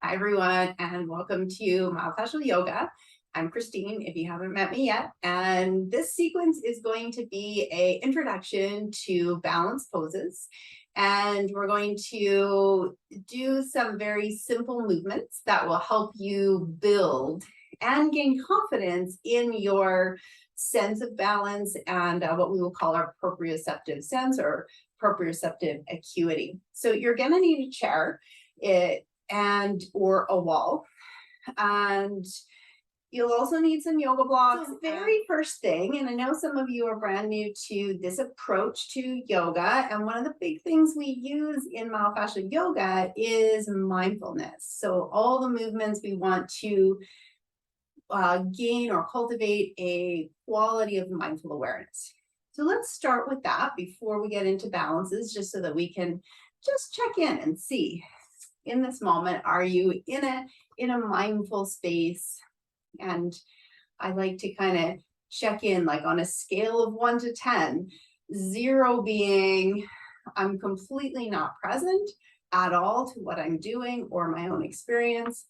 Hi, everyone, and welcome to Myofascial Yoga. I'm Christine, if you haven't met me yet, and this sequence is going to be an introduction to balance poses, and we're going to do some very simple movements that will help you build and gain confidence in your sense of balance and what we will call our proprioceptive sense or proprioceptive acuity. So you're going to need a chair or a wall, and you'll also need some yoga blocks. So very first thing, and I know some of you are brand new to this approach to yoga, and one of the big things we use in myofascial yoga is mindfulness. So all the movements we want to gain or cultivate a quality of mindful awareness. So let's start with that before we get into balances, just so that we can just check in and see, in this moment, are you in a mindful space? And I like to kind of check in, like on a scale of 1 to 10, 0 being I'm completely not present at all to what I'm doing or my own experience,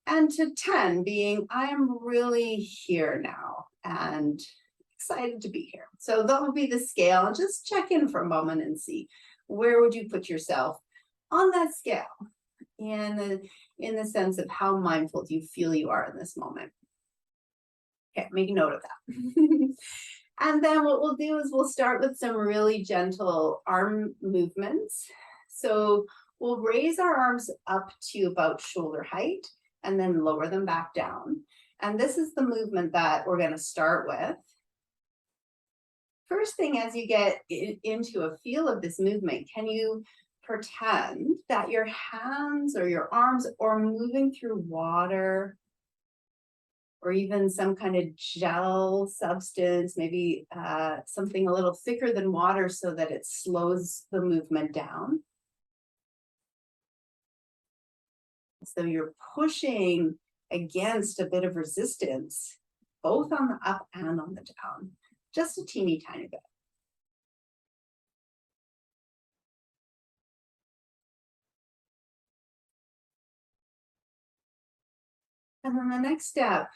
and to 10 being I'm really here now and excited to be here. So that would be the scale. Just check in for a moment and see, where would you put yourself on that scale? In the sense of how mindful do you feel you are in this moment. Okay, make a note of that. And then what we'll do is we'll start with some really gentle arm movements. So we'll raise our arms up to about shoulder height and then lower them back down. And this is the movement that we're going to start with. First thing, as you get into a feel of this movement, can you pretend that your hands or your arms are moving through water or even some kind of gel substance, maybe something a little thicker than water so that it slows the movement down. So you're pushing against a bit of resistance, both on the up and on the down, just a teeny tiny bit. And then the next step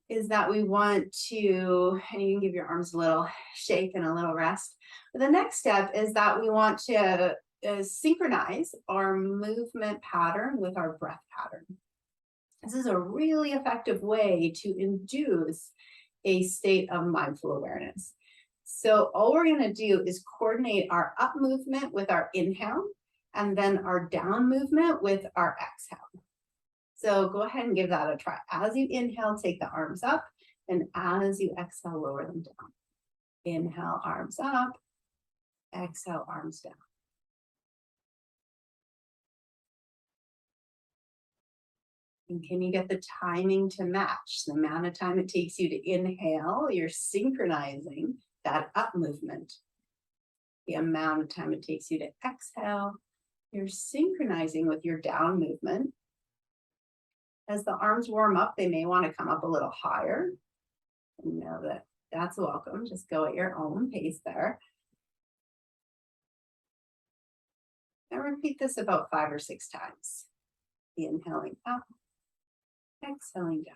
is that we want to, and you can give your arms a little shake and a little rest. But the next step is that we want to synchronize our movement pattern with our breath pattern. This is a really effective way to induce a state of mindful awareness. So all we're going to do is coordinate our up movement with our inhale and then our down movement with our exhale. So go ahead and give that a try. As you inhale, take the arms up, and as you exhale, lower them down. Inhale, arms up. Exhale, arms down. And can you get the timing to match? The amount of time it takes you to inhale, you're synchronizing that up movement. The amount of time it takes you to exhale, you're synchronizing with your down movement. As the arms warm up, they may want to come up a little higher. And know that that's welcome. Just go at your own pace there. And repeat this about 5 or 6 times. Inhaling up, exhaling down.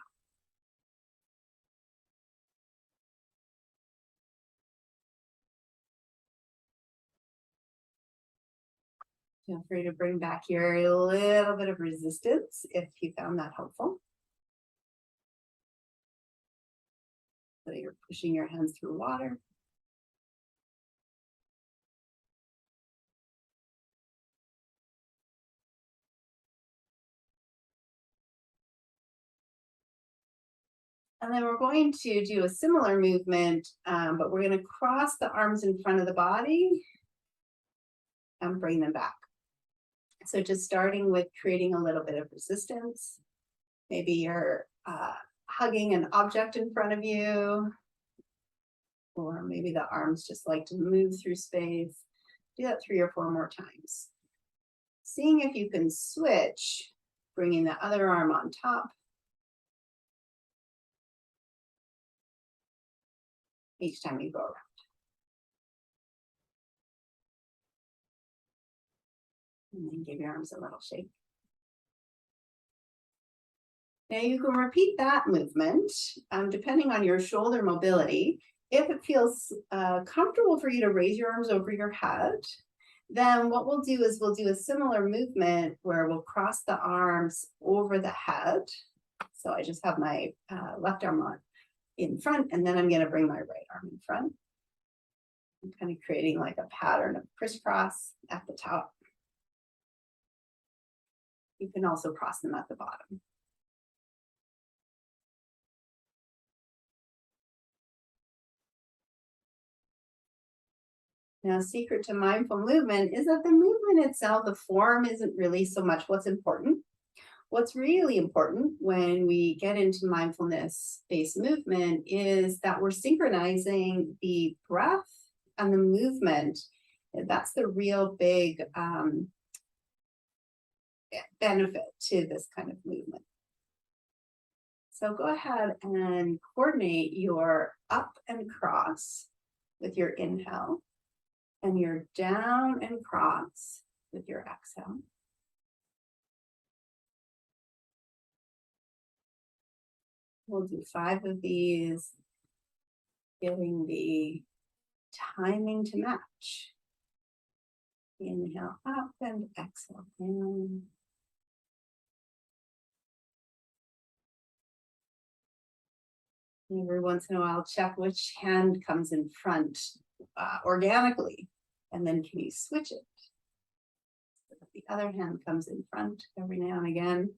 Feel free to bring back here a little bit of resistance if you found that helpful. So you're pushing your hands through water. And then we're going to do a similar movement, but we're going to cross the arms in front of the body and bring them back. So just starting with creating a little bit of resistance. Maybe you're hugging an object in front of you, or maybe the arms just like to move through space. Do that 3 or 4 more times. Seeing if you can switch, bringing the other arm on top. Each time you go around. And then give your arms a little shake. Now you can repeat that movement depending on your shoulder mobility. If it feels comfortable for you to raise your arms over your head, then what we'll do is we'll do a similar movement where we'll cross the arms over the head. So I just have my left arm on in front, and then I'm going to bring my right arm in front. I'm kind of creating like a pattern of crisscross at the top. You can also cross them at the bottom. Now, secret to mindful movement is that the movement itself, the form isn't really so much what's important. What's really important when we get into mindfulness-based movement is that we're synchronizing the breath and the movement. That's the real big benefit to this kind of movement. So go ahead and coordinate your up and cross with your inhale and your down and cross with your exhale. We'll do 5 of these, getting the timing to match. Inhale up and exhale down. Every once in a while, check which hand comes in front organically, and then can you switch it? So that the other hand comes in front every now and again.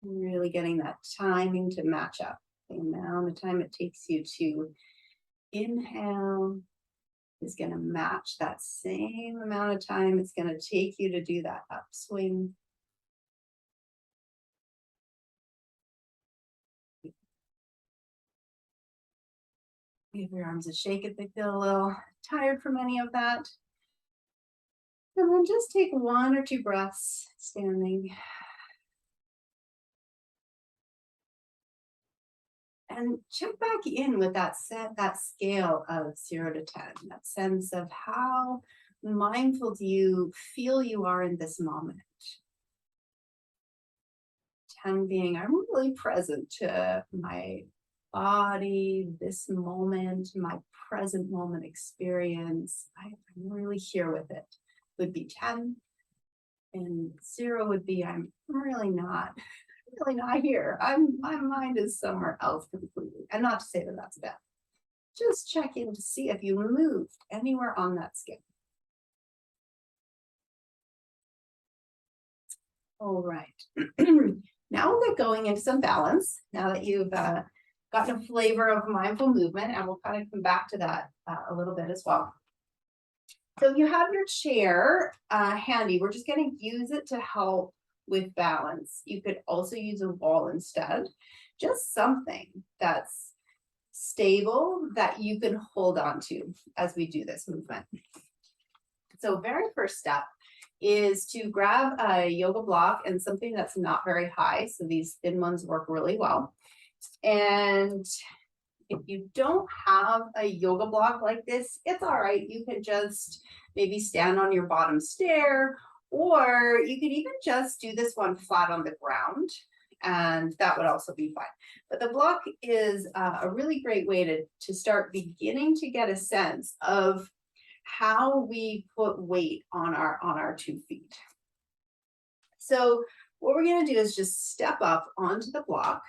Really getting that timing to match up. The amount of time it takes you to inhale is going to match that same amount of time it's going to take you to do that upswing. Give your arms a shake if they feel a little tired from any of that. And then just take 1 or 2 breaths standing. And check back in with that scale of 0 to 10, that sense of how mindful do you feel you are in this moment. 10 being I'm really present to my body, this moment, my present moment experience. I'm really here with it. Would be 10. And 0 would be I'm really not here. My mind is somewhere else completely. And not to say that that's bad. Just check in to see if you moved anywhere on that scale. All right. Now we'll get going into some balance. Now that you've gotten a flavor of mindful movement, and we'll kind of come back to that a little bit as well. So if you have your chair handy, we're just going to use it to help with balance. You could also use a wall instead. Just something that's stable that you can hold on to as we do this movement. So very first step is to grab a yoga block and something that's not very high. So these thin ones work really well. And if you don't have a yoga block like this, it's all right. You can just maybe stand on your bottom stair, or you could even just do this one flat on the ground, and that would also be fine. But the block is a really great way to start beginning to get a sense of how we put weight on our 2 feet. So what we're going to do is just step up onto the block,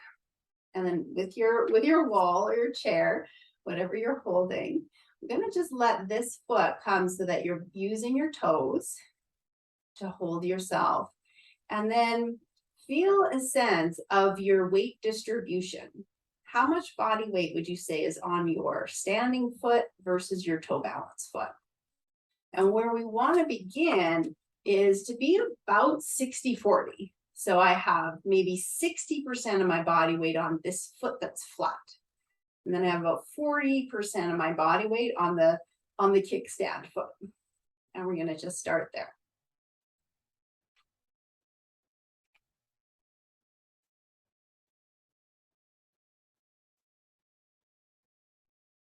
and then with your wall or your chair, whatever you're holding, we're going to just let this foot come so that you're using your toes to hold yourself, and then feel a sense of your weight distribution. How much body weight would you say is on your standing foot versus your toe balance foot? And where we want to begin is to be about 60-40. So I have maybe 60% of my body weight on this foot that's flat. And then I have about 40% of my body weight on the kickstand foot. And we're going to just start there.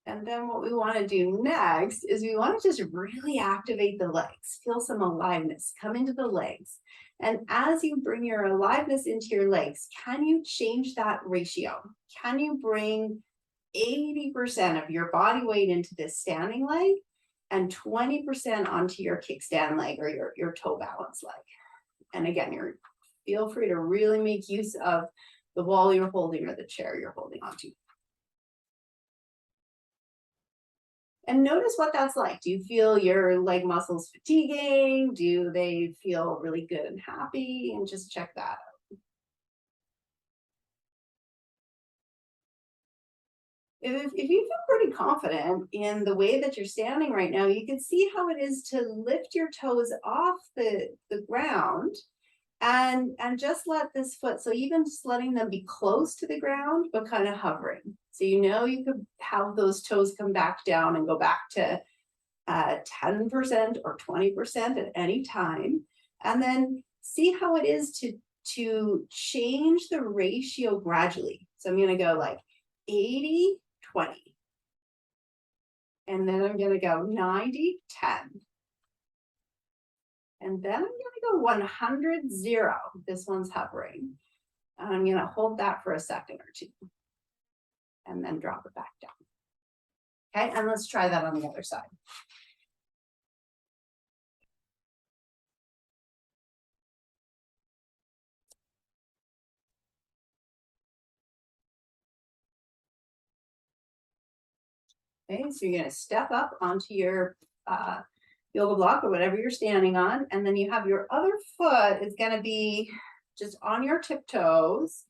And then what we want to do next is we want to just really activate the legs, feel some aliveness come into the legs. And as you bring your aliveness into your legs, can you change that ratio? Can you bring 80% of your body weight into this standing leg and 20% onto your kickstand leg or your toe balance leg? And again, feel free to really make use of the wall you're holding or the chair you're holding onto. And notice what that's like. Do you feel your leg muscles fatiguing? Do they feel really good and happy? And just check that out. If you feel pretty confident in the way that you're standing right now, you can see how it is to lift your toes off the ground and just let this foot, so even just letting them be close to the ground, but kind of hovering. So you know you could have those toes come back down and go back to 10% or 20% at any time. And then see how it is to change the ratio gradually. So I'm going to go like 80, 20. And then I'm going to go 90, 10. And then I'm going to go 100, 0. This one's hovering. And I'm going to hold that for a second or two. And then drop it back down. Okay, and let's try that on the other side. Okay, so you're going to step up onto your yoga block or whatever you're standing on, and then you have your other foot is going to be just on your tiptoes.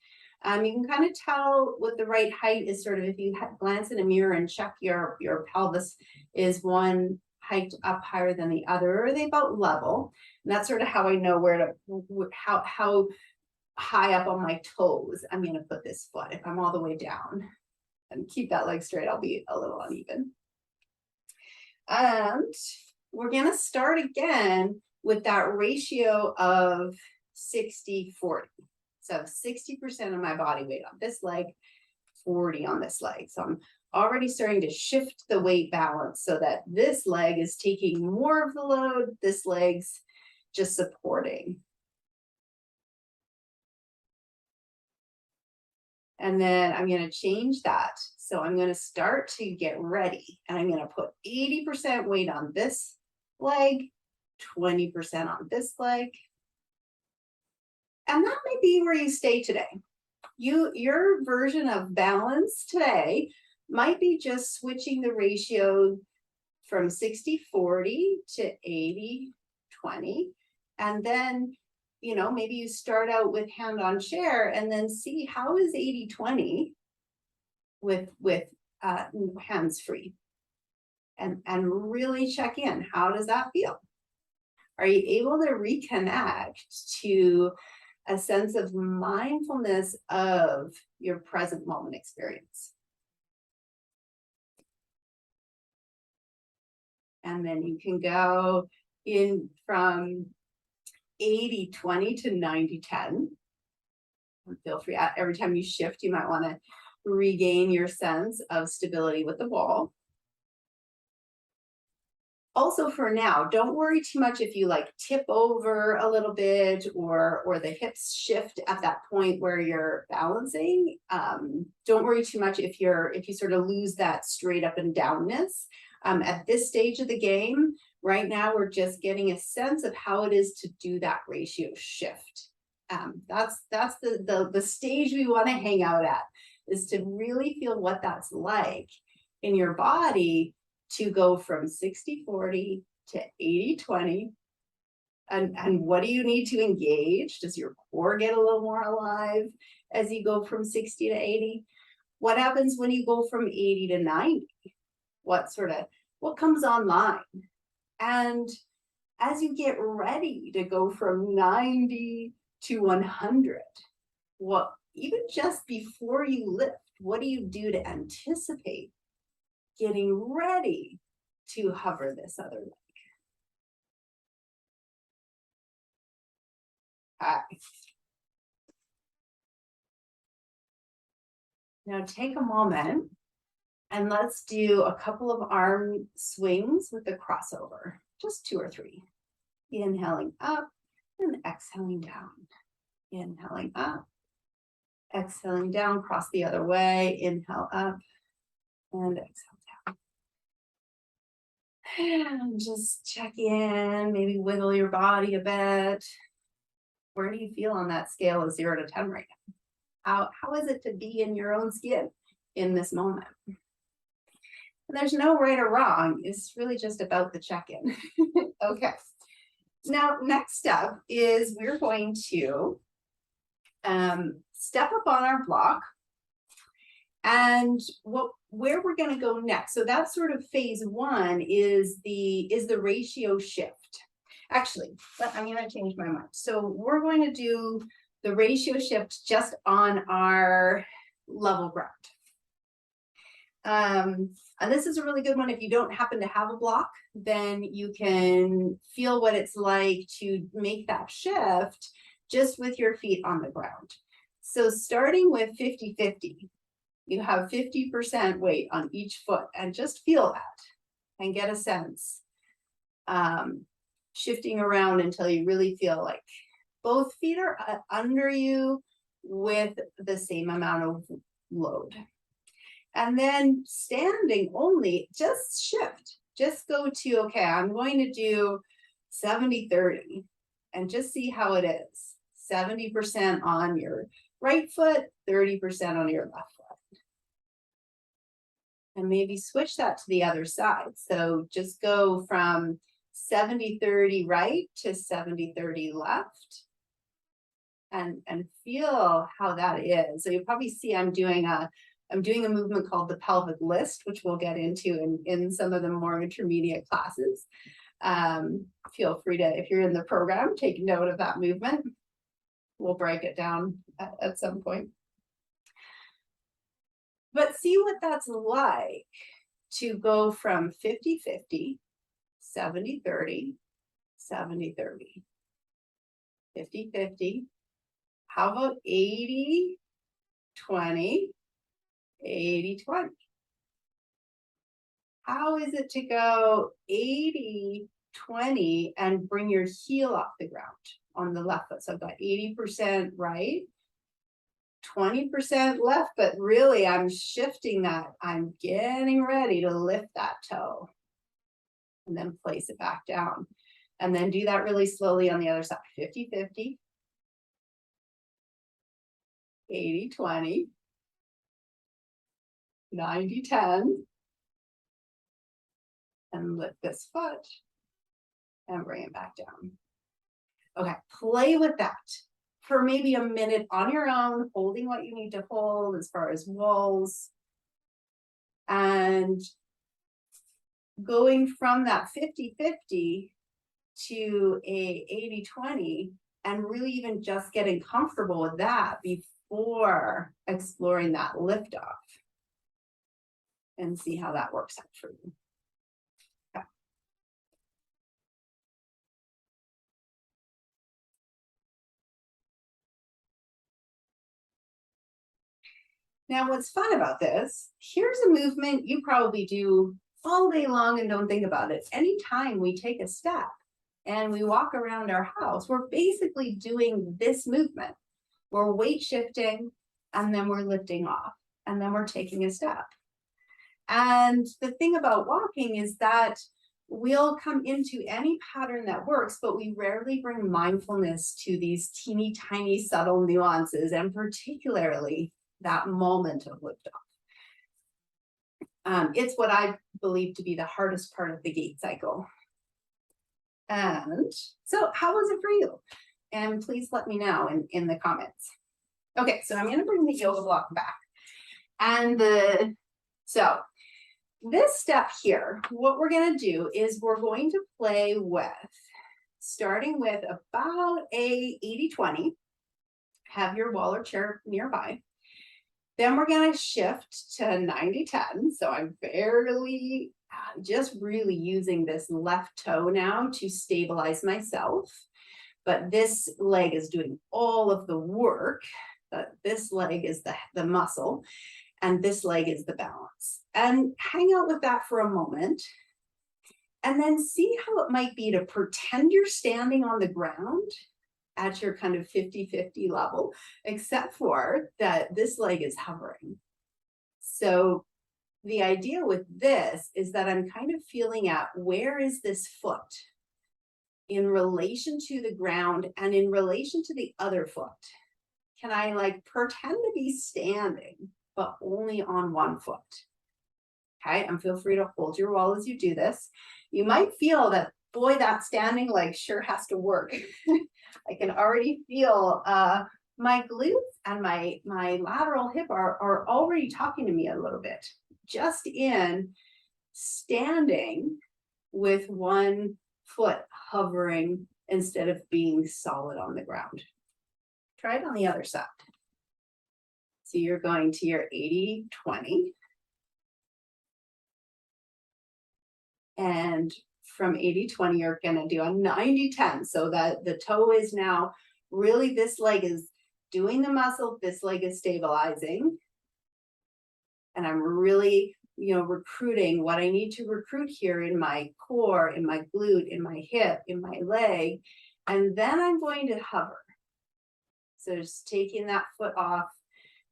You can kind of tell what the right height is, sort of if you glance in a mirror and check your pelvis, is one height up higher than the other, or are they about level? And that's sort of how I know how high up on my toes I'm going to put this foot. If I'm all the way down and keep that leg straight, I'll be a little uneven. And we're going to start again with that ratio of 60-40. So 60% of my body weight on this leg, 40 on this leg. So I'm already starting to shift the weight balance so that this leg is taking more of the load, this leg's just supporting. And then I'm going to change that. So I'm going to start to get ready, and I'm going to put 80% weight on this leg, 20% on this leg. And that may be where you stay today. Your version of balance today might be just switching the ratio from 60-40 to 80-20. And then, you know, maybe you start out with hand on chair and then see how is 80-20 with hands free. And really check in. How does that feel? Are you able to reconnect to a sense of mindfulness of your present moment experience? And then you can go in from 80-20 to 90-10. Feel free, every time you shift, you might want to regain your sense of stability with the wall. Also for now, don't worry too much if you like tip over a little bit or the hips shift at that point where you're balancing. Don't worry too much if you sort of lose that straight up and downness. At this stage of the game, right now, we're just getting a sense of how it is to do that ratio shift. That's the stage we want to hang out at, is to really feel what that's like in your body to go from 60-40 to 80-20. And what do you need to engage? Does your core get a little more alive as you go from 60 to 80? What happens when you go from 80 to 90? What comes online? And as you get ready to go from 90 to 100, even just before you lift, what do you do to anticipate getting ready to hover this other leg? Okay. Now take a moment And let's do a couple of arm swings with the crossover, just 2 or 3. Inhaling up and exhaling down. Inhaling up, exhaling down, cross the other way, inhale up and exhale down. And just check in, maybe wiggle your body a bit. Where do you feel on that scale of 0 to 10 right now? How is it to be in your own skin in this moment? And there's no right or wrong. It's really just about the check-in. Okay. Now, next up is we're going to step up on our block, and where we're going to go next. So that's sort of phase 1 is the ratio shift. Actually, I'm going to change my mind. So we're going to do the ratio shift just on our level ground. And this is a really good one. If you don't happen to have a block, then you can feel what it's like to make that shift just with your feet on the ground. So starting with 50-50, you have 50% weight on each foot, and just feel that and get a sense. Shifting around until you really feel like both feet are under you with the same amount of load. And then standing only, just shift. Just go to, okay, I'm going to do 70-30 and just see how it is. 70% on your right foot, 30% on your left foot. And maybe switch that to the other side. So just go from 70-30 right to 70-30 left. And feel how that is. So you'll probably see I'm doing a movement called the pelvic list, which we'll get into in some of the more intermediate classes. Feel free to, if you're in the program, take note of that movement. We'll break it down at some point. But see what that's like to go from 50-50, 70-30, 70-30, 50-50. How about 80-20, 80-20? How is it to go 80-20 and bring your heel off the ground on the left foot? So I've got 80% right, 20% left, but really I'm shifting that. I'm getting ready to lift that toe and then place it back down. And then do that really slowly on the other side. 50-50, 80-20, 90-10, and lift this foot and bring it back down. Okay, play with that for maybe a minute on your own, holding what you need to hold as far as walls, and going from that 50-50 to a 80-20, and really even just getting comfortable with that before exploring that liftoff. And see how that works out for you. Okay. Now, what's fun about this, here's a movement you probably do all day long and don't think about it. Anytime we take a step and we walk around our house, we're basically doing this movement. We're weight shifting, and then we're lifting off, and then we're taking a step. And the thing about walking is that we'll come into any pattern that works, but we rarely bring mindfulness to these teeny tiny subtle nuances, and particularly that moment of liftoff. It's what I believe to be the hardest part of the gait cycle. And so how was it for you? And please let me know in the comments. Okay, so I'm going to bring the yoga block back. And so this step here, what we're going to do is we're going to play with, starting with about a 80-20, have your wall or chair nearby. Then we're going to shift to 90-10. So I'm barely just really using this left toe now to stabilize myself. But this leg is doing all of the work. But this leg is the muscle. and this leg is the balance. And hang out with that for a moment. And then see how it might be to pretend you're standing on the ground at your kind of 50-50 level, except for that this leg is hovering. So the idea with this is that I'm kind of feeling out, where is this foot in relation to the ground and in relation to the other foot? Can I like pretend to be standing, but only on one foot? Okay, and feel free to hold your wall as you do this. You might feel that, boy, that standing leg sure has to work. I can already feel my glutes and my lateral hip are already talking to me a little bit, just in standing with one foot hovering instead of being solid on the ground. Try it on the other side. So you're going to your 80-20. And from 80-20, you're going to do a 90-10, so that the toe is now really, this leg is doing the muscle, this leg is stabilizing. And I'm really, recruiting what I need to recruit here in my core, in my glute, in my hip, in my leg. And then I'm going to hover. So just taking that foot off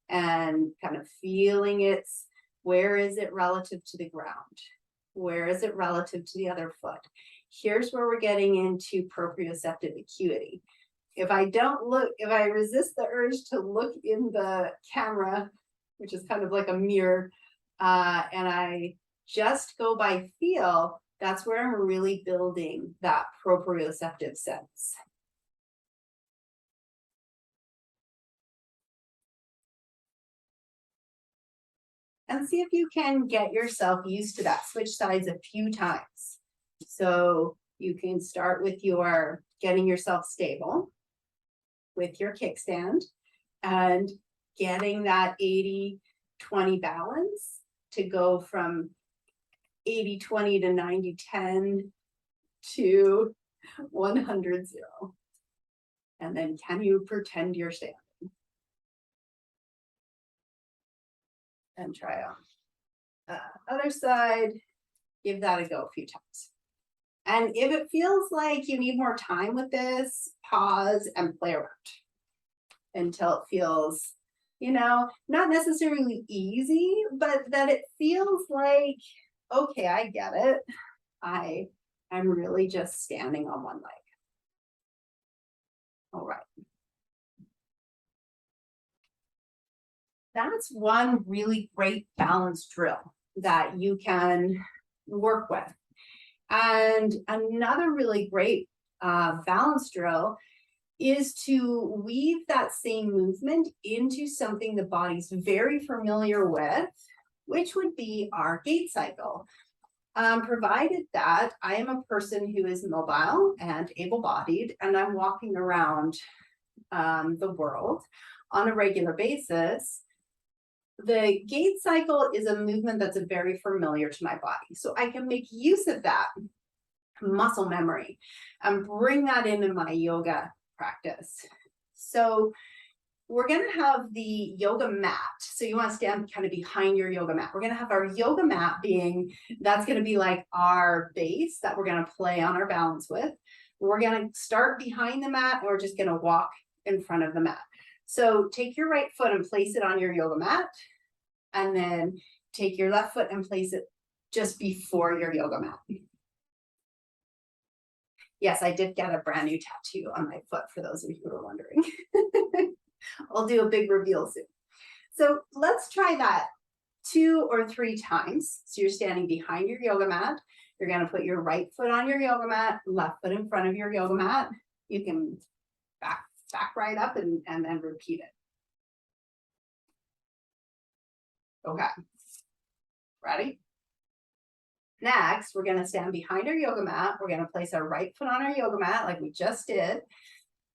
and kind of feeling its, where is it relative to the ground? Where is it relative to the other foot? Here's where we're getting into proprioceptive acuity. If I resist the urge to look in the camera, which is kind of like a mirror, and I just go by feel, that's where I'm really building that proprioceptive sense. And see if you can get yourself used to that. Switch sides a few times. So you can start with your getting yourself stable with your kickstand and getting that 80-20 balance to go from 80-20 to 90-10 to 100-0. And then can you pretend you're standing? And try on. Other side, give that a go a few times. And if it feels like you need more time with this, pause and play around until it feels, not necessarily easy, but that it feels like, okay, I get it. I'm really just standing on one leg. All right. That's one really great balance drill that you can work with. And another really great balance drill is to weave that same movement into something the body's very familiar with, which would be our gait cycle. Provided that I am a person who is mobile and able-bodied, and I'm walking around the world on a regular basis, the gait cycle is a movement that's very familiar to my body. So I can make use of that muscle memory and bring that into my yoga practice. So we're going to have the yoga mat. So you want to stand kind of behind your yoga mat. We're going to have our yoga mat that's going to be like our base that we're going to play on our balance with. We're going to start behind the mat, and we're just going to walk in front of the mat. So take your right foot and place it on your yoga mat, and then take your left foot and place it just before your yoga mat. Yes, I did get a brand new tattoo on my foot, for those of you who are wondering. I'll do a big reveal soon. So let's try that 2 or 3 times. So you're standing behind your yoga mat. You're going to put your right foot on your yoga mat, left foot in front of your yoga mat. You can back right up and then repeat it. Okay. Ready? Next, we're going to stand behind our yoga mat. We're going to place our right foot on our yoga mat like we just did.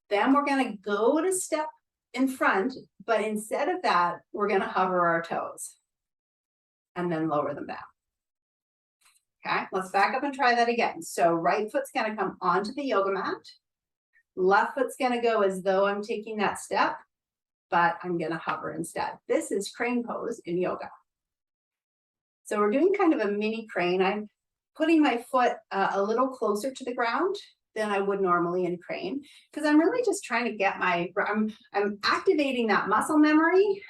Then we're going to go to step in front, but instead of that, we're going to hover our toes and then lower them down. Okay, let's back up and try that again. So right foot's going to come onto the yoga mat. Left foot's going to go as though I'm taking that step. but I'm going to hover instead. This is crane pose in yoga. So we're doing kind of a mini crane. I'm putting my foot a little closer to the ground than I would normally in crane, because I'm really just trying to get I'm activating that muscle memory,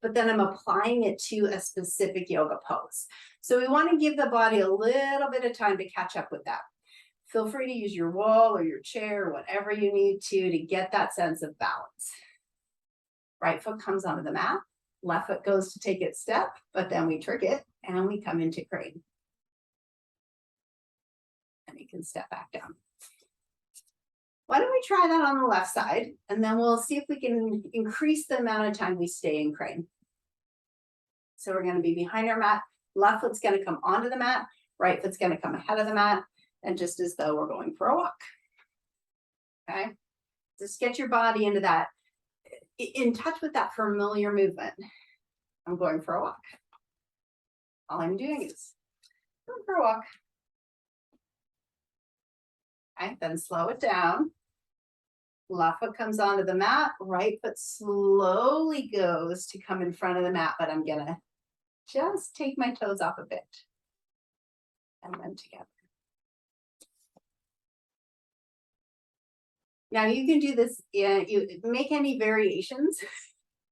but then I'm applying it to a specific yoga pose. So we want to give the body a little bit of time to catch up with that. Feel free to use your wall or your chair, or whatever you need to get that sense of balance. Right foot comes onto the mat, left foot goes to take its step, but then we trick it and we come into crane. And you can step back down. Why don't we try that on the left side, and then we'll see if we can increase the amount of time we stay in crane. So we're going to be behind our mat. Left foot's going to come onto the mat. Right foot's going to come ahead of the mat. And just as though we're going for a walk. Okay. Just get your body into that, in touch with that familiar movement. I'm going for a walk. All I'm doing is going for a walk. Okay. Then slow it down. Left foot comes onto the mat, right foot slowly goes to come in front of the mat, but I'm gonna just take my toes off a bit. And then together. Now you can do this, you make any variations,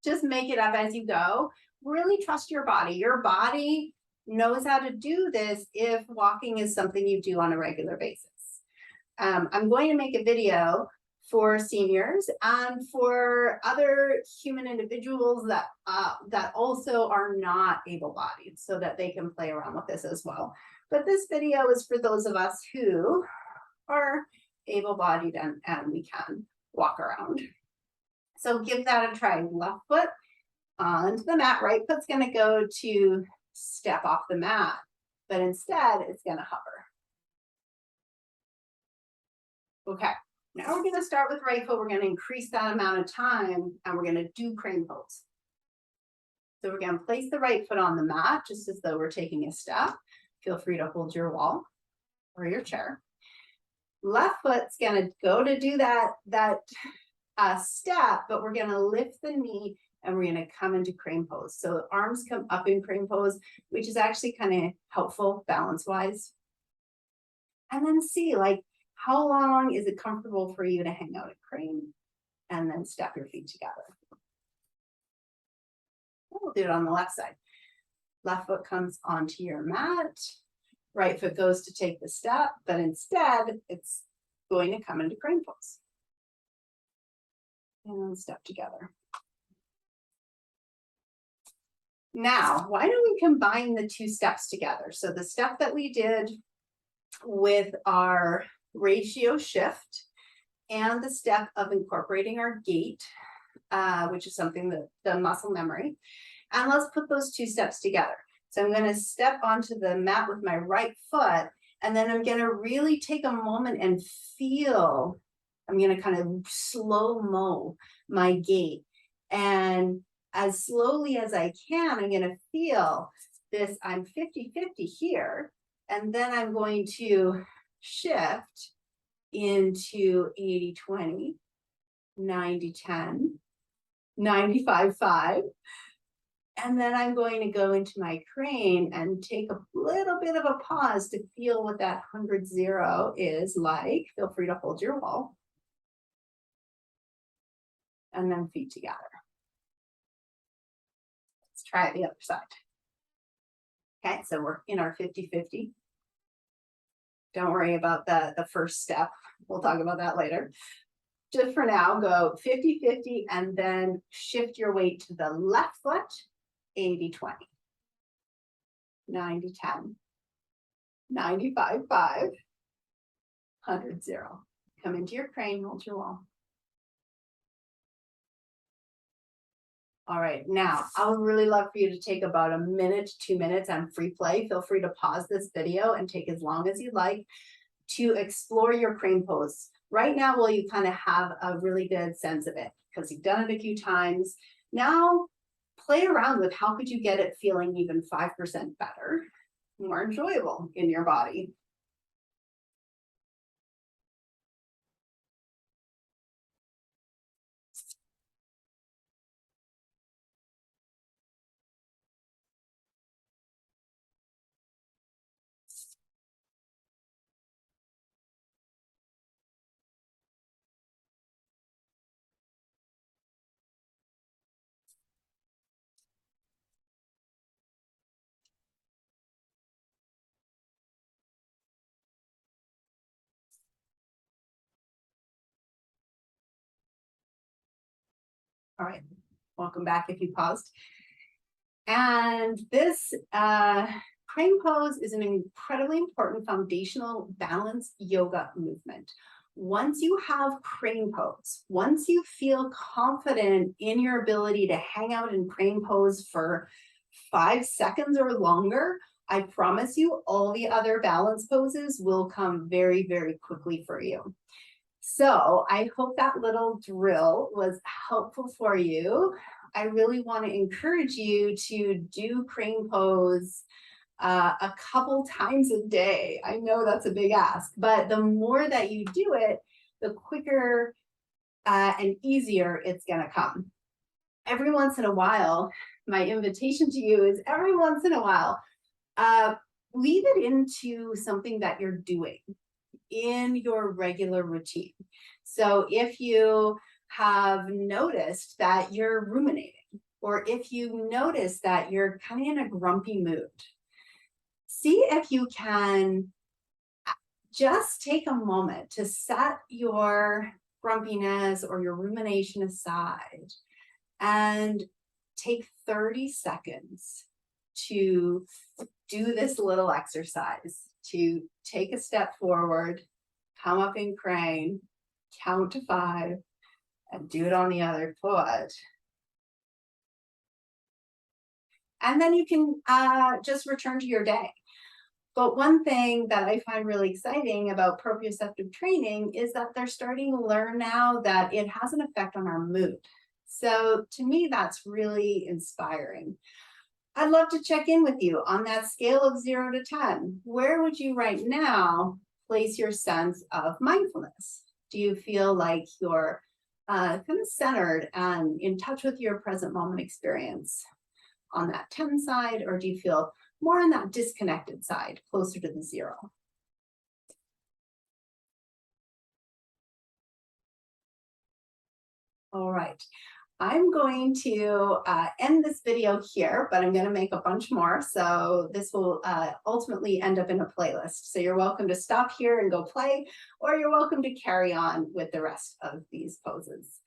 just make it up as you go. Really trust your body. Your body knows how to do this if walking is something you do on a regular basis. I'm going to make a video for seniors and for other human individuals that that also are not able-bodied, so that they can play around with this as well. But this video is for those of us who are able-bodied and we can walk around. So give that a try. Left foot onto the mat, right foot's going to go to step off the mat, but instead it's going to hover. Okay. Now we're going to start with right foot. We're going to increase that amount of time, and we're going to do crane pose. So we're going to place the right foot on the mat, just as though we're taking a step. Feel free to hold your wall or your chair. Left foot's going to go to do that step, but we're going to lift the knee and we're going to come into crane pose. So arms come up in crane pose, which is actually kind of helpful balance-wise. And then see, like, how long is it comfortable for you to hang out in crane? And then step your feet together. We'll do it on the left side. Left foot comes onto your mat. Right foot goes to take the step, but instead it's going to come into crane pose. And step together. Now, why don't we combine the two steps together? So the step that we did with our ratio shift and the step of incorporating our gait, which is something that the muscle memory. And let's put those two steps together. So I'm going to step onto the mat with my right foot, and then I'm going to really take a moment and feel, I'm going to kind of slow-mo my gait. And as slowly as I can, I'm going to feel this, I'm 50-50 here, and then I'm going to shift into 80-20, 90-10, 95-5. And then I'm going to go into my crane and take a little bit of a pause to feel what that 100-0 is like. Feel free to hold your wall. And then feet together. Let's try the other side. Okay, so we're in our 50-50. Don't worry about the first step. We'll talk about that later. Just for now, go 50-50 and then shift your weight to the left foot, 80-20, 90-10, 95-5, 100-0. Come into your crane, hold your wall. All right, now I would really love for you to take about a minute to 2 minutes on free play. Feel free to pause this video and take as long as you'd like to explore your crane pose. Right now, well, you kind of have a really good sense of it because you've done it a few times. Now, play around with how could you get it feeling even 5% better, more enjoyable in your body. All right, welcome back if you paused. And this crane pose is an incredibly important foundational balance yoga movement. Once you have crane pose, once you feel confident in your ability to hang out in crane pose for 5 seconds or longer, I promise you all the other balance poses will come very, very quickly for you. So I hope that little drill was helpful for you. I really want to encourage you to do crane pose a couple times a day. I know that's a big ask, but the more that you do it, the quicker and easier it's going to come. Every once in a while, my invitation to you is every once in a while, weave it into something that you're doing in your regular routine. So if you have noticed that you're ruminating, or if you notice that you're kind of in a grumpy mood, see if you can just take a moment to set your grumpiness or your rumination aside and take 30 seconds to do this little exercise, to take a step forward, come up in crane, count to 5, and do it on the other foot. And then you can just return to your day. But one thing that I find really exciting about proprioceptive training is that they're starting to learn now that it has an effect on our mood. So to me, that's really inspiring. I'd love to check in with you on that scale of 0 to 10. Where would you right now place your sense of mindfulness? Do you feel like you're kind of centered and in touch with your present moment experience on that 10 side, or do you feel more on that disconnected side, closer to the 0? All right. I'm going to end this video here, but I'm going to make a bunch more. So this will ultimately end up in a playlist. So you're welcome to stop here and go play, or you're welcome to carry on with the rest of these poses.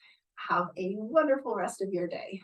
Have a wonderful rest of your day.